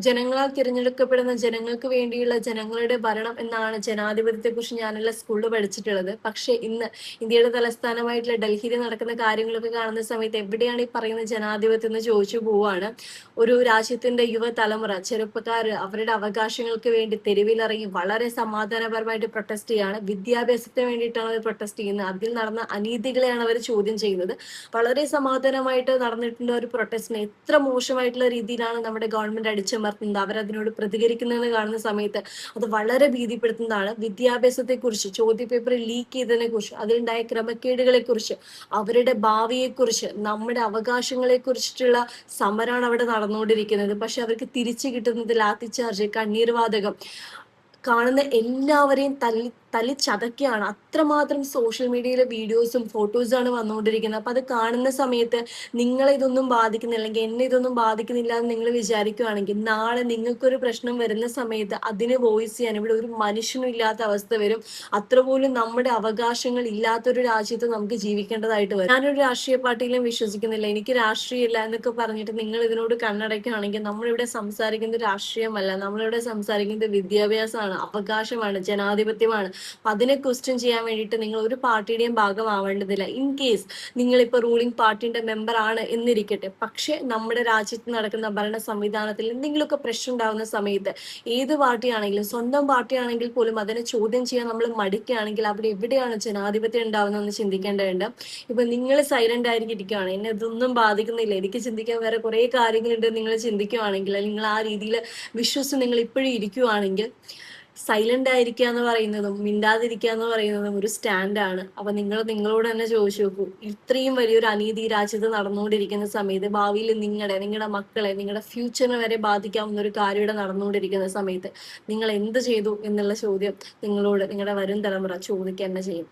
ജനങ്ങളാൽ തിരഞ്ഞെടുക്കപ്പെടുന്ന ജനങ്ങൾക്ക് വേണ്ടിയുള്ള ജനങ്ങളുടെ ഭരണം എന്നാണ് ജനാധിപത്യത്തെക്കുറിച്ച് ഞാനെല്ലാം സ്കൂളിൽ പഠിച്ചിട്ടുള്ളത്. പക്ഷെ ഇന്ന് ഇന്ത്യയുടെ തലസ്ഥാനമായിട്ടുള്ള ഡൽഹിയിൽ നടക്കുന്ന കാര്യങ്ങളൊക്കെ കാണുന്ന സമയത്ത് എവിടെയാണ് ഈ പറയുന്ന ജനാധിപത്യം എന്ന് ചോദിച്ചു പോവാണ്. ഒരു രാജ്യത്തിന്റെ യുവതലമുറ ചെറുപ്പക്കാർ അവരുടെ അവകാശങ്ങൾക്ക് വേണ്ടി തെരുവിലിറങ്ങി വളരെ സമാധാനപരമായിട്ട് പ്രൊട്ടസ്റ്റ് ചെയ്യാണ്. വിദ്യാഭ്യാസത്തിന് വേണ്ടിയിട്ടാണ് അവർ പ്രൊട്ടസ്റ്റ് ചെയ്യുന്നത്. അതിൽ നടന്ന അനീതികളെയാണ് അവർ ചോദ്യം ചെയ്യുന്നത്. വളരെ സമാധാനമായിട്ട് നടന്നിട്ടുള്ള ഒരു പ്രൊട്ടസ്റ്റിനെ എത്ര മോശമായിട്ടുള്ള രീതിയിലാണ് നമ്മുടെ ഗവൺമെന്റ് അടിച്ചമർത്തുന്നത്, അവരതിനോട് പ്രതികരിക്കുന്നതെന്ന് കാണുന്ന സമയത്ത് അത് വളരെ ഭീതിപ്പെടുത്തുന്നതാണ്. വിദ്യാഭ്യാസത്തെക്കുറിച്ച്, ചോദ്യപേപ്പർ ലീക്ക് ചെയ്തതിനെ കുറിച്ച്, അതിലുണ്ടായ ക്രമക്കേടുകളെ കുറിച്ച്, അവരുടെ ഭാവിയെക്കുറിച്ച്, നമ്മുടെ അവകാശങ്ങളെ കുറിച്ചിട്ടുള്ള സമരമാണ് അവിടെ നടന്നുകൊണ്ടിരിക്കുന്നത്. പക്ഷെ അവർക്ക് തിരിച്ചു കിട്ടുന്നത് ലാത്തിച്ചാർജ്, കണ്ണീർ വാതകം, കാണുന്ന എല്ലാവരെയും തല്ലി ചതക്കുകയാണ്. അത്രമാത്രം സോഷ്യൽ മീഡിയയിലെ വീഡിയോസും ഫോട്ടോസുമാണ് വന്നുകൊണ്ടിരിക്കുന്നത്. അപ്പൊ അത് കാണുന്ന സമയത്ത് നിങ്ങളെ ഇതൊന്നും ബാധിക്കുന്നില്ല, അല്ലെങ്കിൽ എന്നെ ഇതൊന്നും ബാധിക്കുന്നില്ല എന്ന് നിങ്ങൾ വിചാരിക്കുകയാണെങ്കിൽ നാളെ നിങ്ങൾക്കൊരു പ്രശ്നം വരുന്ന സമയത്ത് അതിന് വോയിസ് ചെയ്യാൻ ഇവിടെ ഒരു മനുഷ്യനും ഇല്ലാത്ത അവസ്ഥ വരും. അത്ര പോലും നമ്മുടെ അവകാശങ്ങൾ ഇല്ലാത്തൊരു രാജ്യത്ത് നമുക്ക് ജീവിക്കേണ്ടതായിട്ട് വരും. ഞാനൊരു രാഷ്ട്രീയ പാർട്ടിയിലും വിശ്വസിക്കുന്നില്ല, എനിക്ക് രാഷ്ട്രീയമില്ല എന്നൊക്കെ പറഞ്ഞിട്ട് നിങ്ങൾ ഇതിനോട് കണ്ണടയ്ക്കുകയാണെങ്കിൽ നമ്മളിവിടെ സംസാരിക്കുന്നത് രാഷ്ട്രീയമല്ല, നമ്മളിവിടെ സംസാരിക്കുന്നത് വിദ്യാഭ്യാസമാണ്, അവകാശമാണ്, ജനാധിപത്യമാണ്. അതിനെ ക്വസ്റ്റ്യൻ ചെയ്യാൻ വേണ്ടിയിട്ട് നിങ്ങൾ ഒരു പാർട്ടിയുടെയും ഭാഗമാവേണ്ടതില്ല. ഇൻ കേസ് നിങ്ങളിപ്പോൾ റൂളിംഗ് പാർട്ടിന്റെ മെമ്പർ ആണ് എന്നിരിക്കട്ടെ, പക്ഷെ നമ്മുടെ രാജ്യത്ത് നടക്കുന്ന ഭരണ സംവിധാനത്തിൽ എന്തെങ്കിലുമൊക്കെ പ്രശ്നം ഉണ്ടാകുന്ന സമയത്ത് ഏത് പാർട്ടിയാണെങ്കിലും, സ്വന്തം പാർട്ടിയാണെങ്കിൽ പോലും അതിനെ ചോദ്യം ചെയ്യാൻ നമ്മൾ മടിക്കുകയാണെങ്കിൽ അവിടെ എവിടെയാണ് ജനാധിപത്യം ഉണ്ടാവുന്നതെന്ന് ചിന്തിക്കേണ്ടതുണ്ട്. ഇപ്പൊ നിങ്ങൾ സൈലന്റ് ആയിരിക്കുകയാണ്, എന്നെ ഇതൊന്നും ബാധിക്കുന്നില്ല, എനിക്ക് ചിന്തിക്കാൻ വേറെ കുറെ കാര്യങ്ങളുണ്ട് നിങ്ങൾ ചിന്തിക്കുകയാണെങ്കിൽ, നിങ്ങൾ ആ രീതിയിൽ വിശ്വസിച്ച് നിങ്ങൾ ഇപ്പോഴും ഇരിക്കുകയാണെങ്കിൽ, സൈലന്റ് ആയിരിക്കുക എന്ന് പറയുന്നതും മിണ്ടാതിരിക്കുക എന്ന് പറയുന്നതും ഒരു സ്റ്റാൻഡാണ്. അപ്പൊ നിങ്ങളോട് തന്നെ ചോദിച്ചു നോക്കൂ, ഇത്രയും വലിയൊരു അനീതി രാജ്യത്ത് നടന്നുകൊണ്ടിരിക്കുന്ന സമയത്ത് ഭാവിയിൽ നിങ്ങളുടെ മക്കളെ, നിങ്ങളുടെ ഫ്യൂച്ചറിനെ വരെ ബാധിക്കാവുന്ന ഒരു കാര്യം ഇവിടെ നടന്നുകൊണ്ടിരിക്കുന്ന സമയത്ത് നിങ്ങൾ എന്ത് ചെയ്തു എന്നുള്ള ചോദ്യം നിങ്ങളോട് നിങ്ങളുടെ വരും തലമുറ ചോദിക്കുക തന്നെ ചെയ്യും.